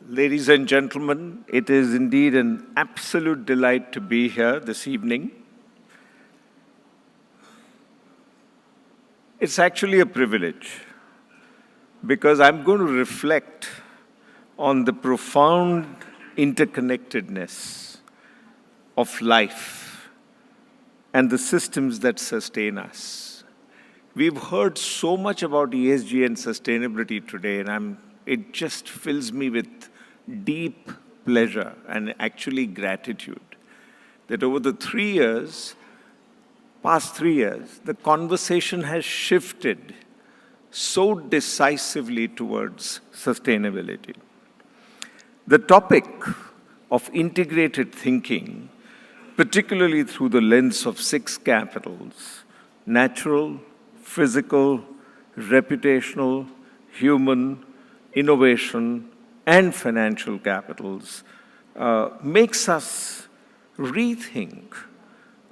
Ladies and gentlemen, it is indeed an absolute delight to be here this evening. It's actually a privilege because I'm going to reflect on the profound interconnectedness of life and the systems that sustain us. We've heard so much about ESG and sustainability today, and it just fills me with deep pleasure and actually gratitude that over the past 3 years, the conversation has shifted so decisively towards sustainability. The topic of integrated thinking, particularly through the lens of 6 capitals, natural, physical, reputational, human, innovation, and financial capitals, makes us rethink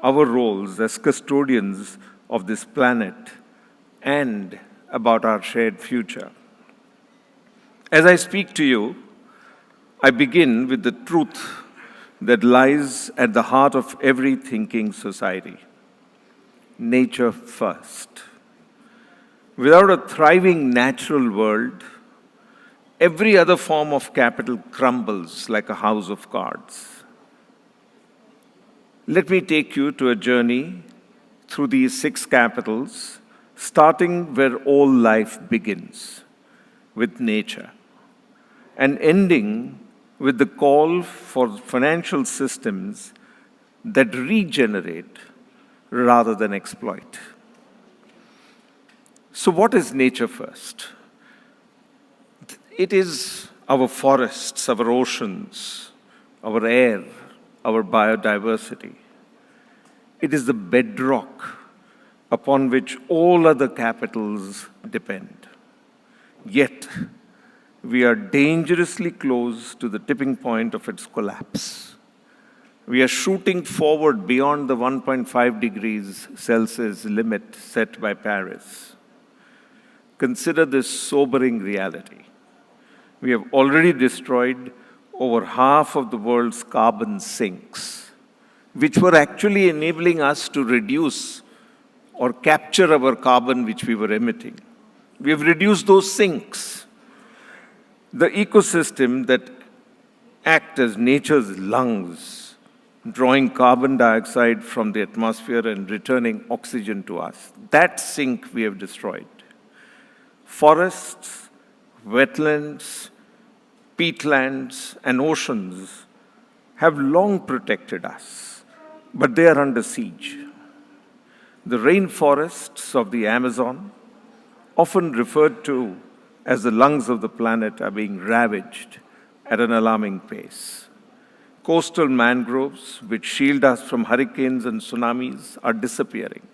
our roles as custodians of this planet and about our shared future. As I speak to you, I begin with the truth that lies at the heart of every thinking society: nature first. Without a thriving natural world, every other form of capital crumbles like a house of cards. Let me take you to a journey through these 6 capitals, starting where all life begins, with nature, and ending with the call for financial systems that regenerate rather than exploit. So what is nature first? It is our forests, our oceans, our air, our biodiversity. It is the bedrock upon which all other capitals depend. Yet, we are dangerously close to the tipping point of its collapse. We are shooting forward beyond the 1.5 degrees Celsius limit set by Paris. Consider this sobering reality. We have already destroyed over half of the world's carbon sinks, which were actually enabling us to reduce or capture our carbon which we were emitting. We have reduced those sinks. The ecosystem that act as nature's lungs, drawing carbon dioxide from the atmosphere and returning oxygen to us, that sink we have destroyed. Forests, wetlands, peatlands, and oceans have long protected us, but they are under siege. The rainforests of the Amazon, often referred to as the lungs of the planet, are being ravaged at an alarming pace. Coastal mangroves, which shield us from hurricanes and tsunamis, are disappearing.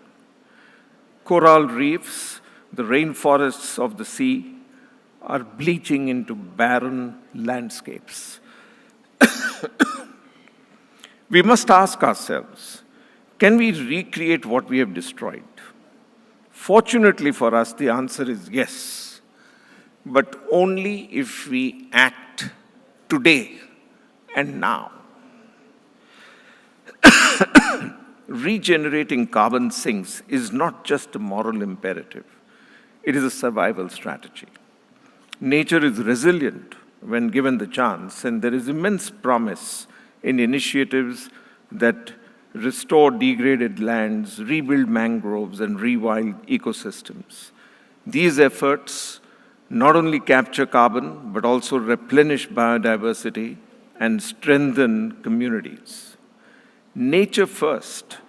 Coral reefs, the rainforests of the sea, are bleaching into barren landscapes. We must ask ourselves, can we recreate what we have destroyed? Fortunately for us, the answer is yes, but only if we act today and now. Regenerating carbon sinks is not just a moral imperative, it is a survival strategy. Nature is resilient when given the chance, and there is immense promise in initiatives that restore degraded lands, rebuild mangroves, and rewild ecosystems. These efforts not only capture carbon, but also replenish biodiversity and strengthen communities. Nature first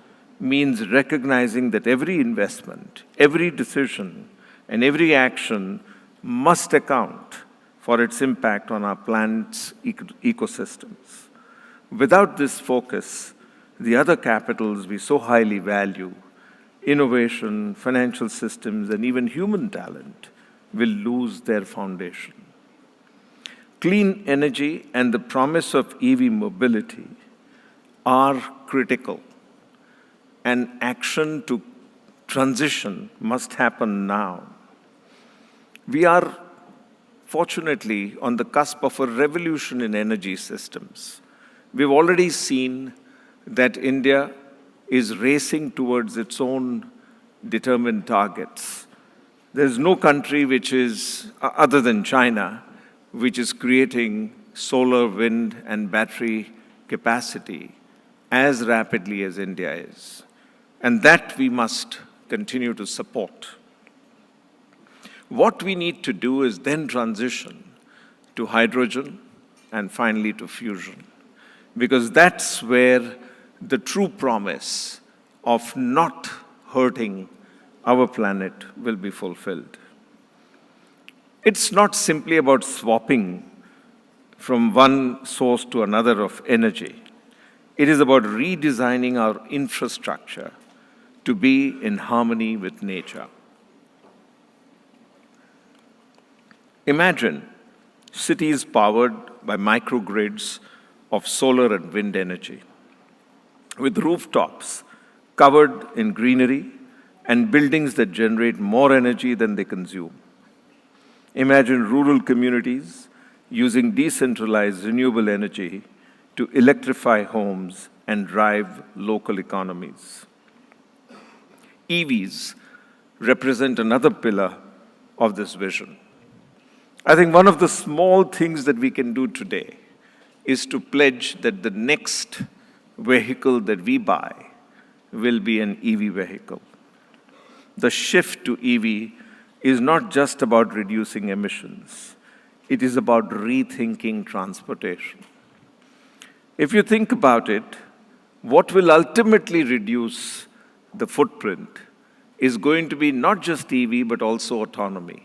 means recognizing that every investment, every decision, and every action must account for its impact on our planet's ecosystems. Without this focus, the other capitals we so highly value, innovation, financial systems, and even human talent, will lose their foundation. Clean energy and the promise of EV mobility are critical, and action to transition must happen now. We are fortunately, on the cusp of a revolution in energy systems. We've already seen that India is racing towards its own determined targets. There's no country which is, other than China, which is creating solar, wind, and battery capacity as rapidly as India is. And that we must continue to support. What we need to do is then transition to hydrogen and finally to fusion, because that's where the true promise of not hurting our planet will be fulfilled. It's not simply about swapping from one source to another of energy. It is about redesigning our infrastructure to be in harmony with nature. Imagine cities powered by microgrids of solar and wind energy, with rooftops covered in greenery and buildings that generate more energy than they consume. Imagine rural communities using decentralized renewable energy to electrify homes and drive local economies. EVs represent another pillar of this vision. I think one of the small things that we can do today is to pledge that the next vehicle that we buy will be an EV vehicle. The shift to EV is not just about reducing emissions. It is about rethinking transportation. If you think about it, what will ultimately reduce the footprint is going to be not just EV, but also autonomy.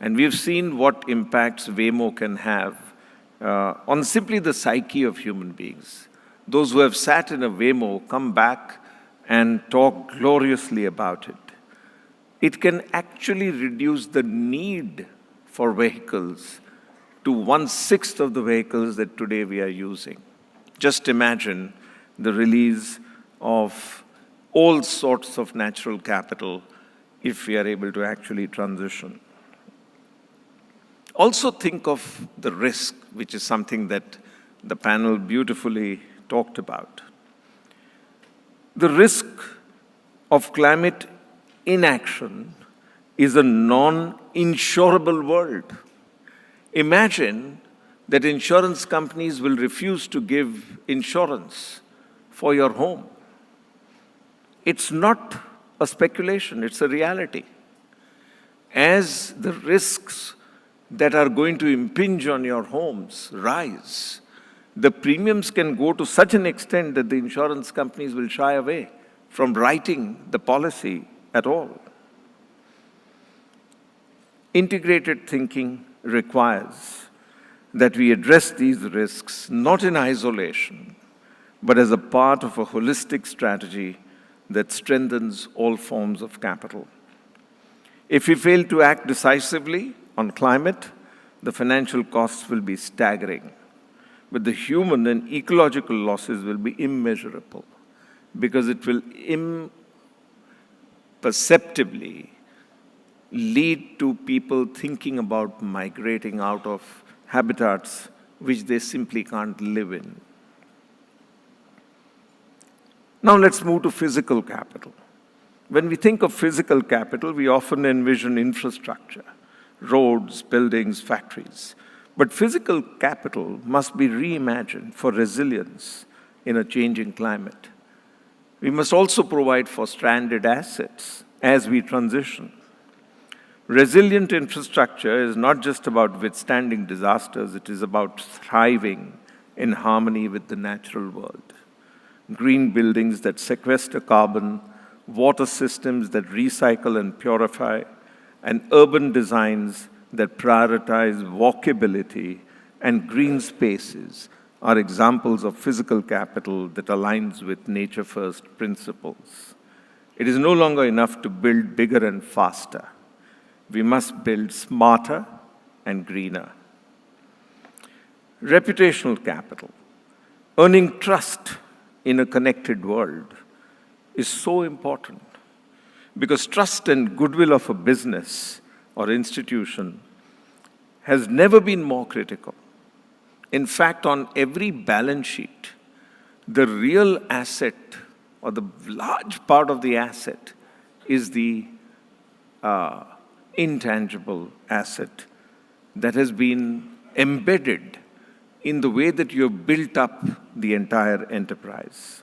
And we've seen what impacts Waymo can have on simply the psyche of human beings. Those who have sat in a Waymo come back and talk gloriously about it. It can actually reduce the need for vehicles to 1/6 of the vehicles that today we are using. Just imagine the release of all sorts of natural capital if we are able to actually transition. Also think of the risk, which is something that the panel beautifully talked about. The risk of climate inaction is a non-insurable world. Imagine that insurance companies will refuse to give insurance for your home. It's not a speculation, it's a reality. As the risks that are going to impinge on your homes rise, the premiums can go to such an extent that the insurance companies will shy away from writing the policy at all. Integrated thinking requires that we address these risks not in isolation, but as a part of a holistic strategy that strengthens all forms of capital. If we fail to act decisively on climate, the financial costs will be staggering, but the human and ecological losses will be immeasurable, because it will imperceptibly lead to people thinking about migrating out of habitats which they simply can't live in. Now let's move to physical capital. When we think of physical capital, we often envision infrastructure, roads, buildings, factories. But physical capital must be reimagined for resilience in a changing climate. We must also provide for stranded assets as we transition. Resilient infrastructure is not just about withstanding disasters, it is about thriving in harmony with the natural world. Green buildings that sequester carbon, water systems that recycle and purify, and urban designs that prioritize walkability and green spaces are examples of physical capital that aligns with nature-first principles. It is no longer enough to build bigger and faster. We must build smarter and greener. Reputational capital, earning trust in a connected world, is so important, because trust and goodwill of a business or institution has never been more critical. In fact, on every balance sheet, the real asset or the large part of the asset is the intangible asset that has been embedded in the way that you have built up the entire enterprise.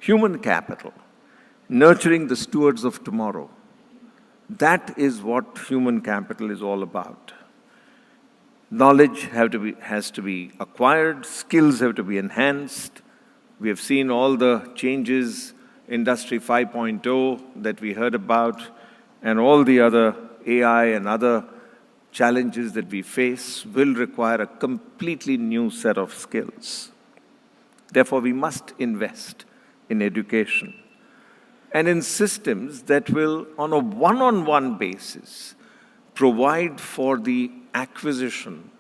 Human capital, nurturing the stewards of tomorrow, that is what human capital is all about. Knowledge has to be acquired, skills have to be enhanced. We have seen all the changes, Industry 5.0 that we heard about, and all the other AI and other challenges that we face will require a completely new set of skills. Therefore, we must invest in education and in systems that will, on a one-on-one basis, provide for the acquisition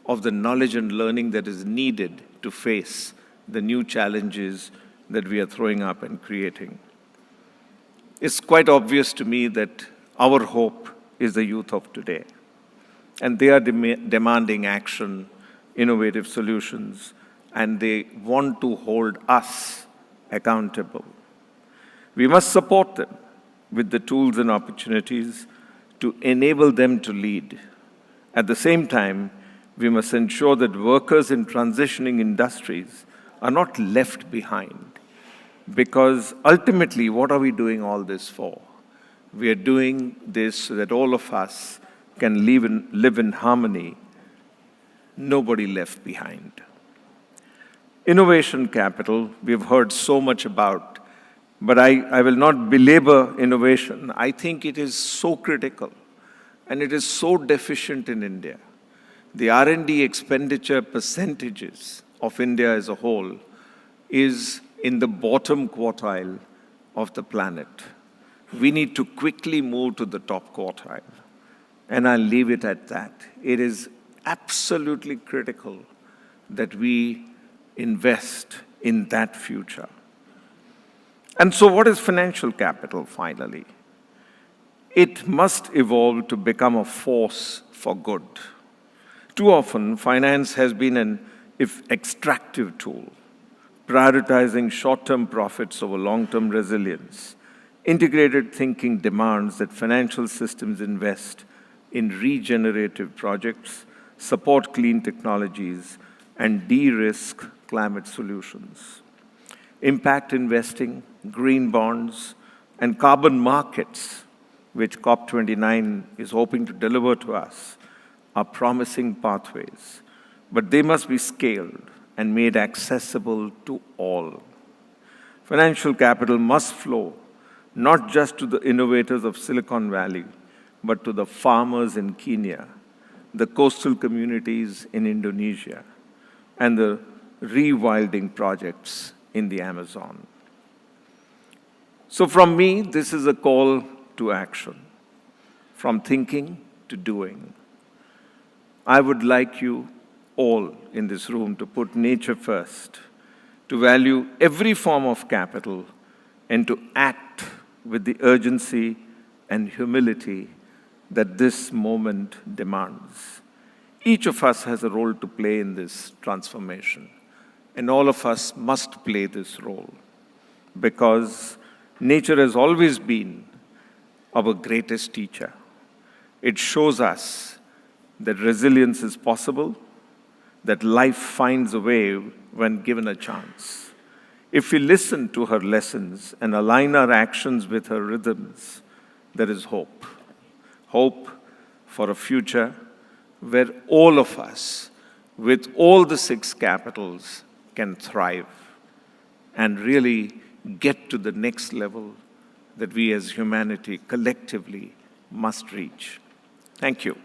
of the knowledge and learning that is needed to face the new challenges that we are throwing up and creating. It's quite obvious to me that our hope is the youth of today. And they are demanding action, innovative solutions, and they want to hold us accountable. We must support them with the tools and opportunities to enable them to lead. At the same time, we must ensure that workers in transitioning industries are not left behind. Because ultimately, what are we doing all this for? We are doing this so that all of us can live in harmony, nobody left behind. Innovation capital, we've heard so much about, but I will not belabor innovation. I think it is so critical, and it is so deficient in India. The R&D expenditure percentages of India as a whole is in the bottom quartile of the planet. We need to quickly move to the top quartile. And I'll leave it at that. It is absolutely critical that we invest in that future. And so what is financial capital, finally? It must evolve to become a force for good. Too often, finance has been an extractive tool, prioritizing short-term profits over long-term resilience. Integrated thinking demands that financial systems invest in regenerative projects, support clean technologies, and de-risk climate solutions. Impact investing, green bonds, and carbon markets, which COP29 is hoping to deliver to us, are promising pathways, but they must be scaled and made accessible to all. Financial capital must flow not just to the innovators of Silicon Valley, but to the farmers in Kenya, the coastal communities in Indonesia, and the rewilding projects in the Amazon. So from me, this is a call to action, from thinking to doing. I would like you all in this room to put nature first, to value every form of capital, and to act with the urgency and humility that this moment demands. Each of us has a role to play in this transformation, and all of us must play this role, because nature has always been our greatest teacher. It shows us that resilience is possible, that life finds a way when given a chance. If we listen to her lessons and align our actions with her rhythms, there is hope. Hope for a future where all of us, with all the 6 capitals, can thrive and really get to the next level that we as humanity collectively must reach. Thank you.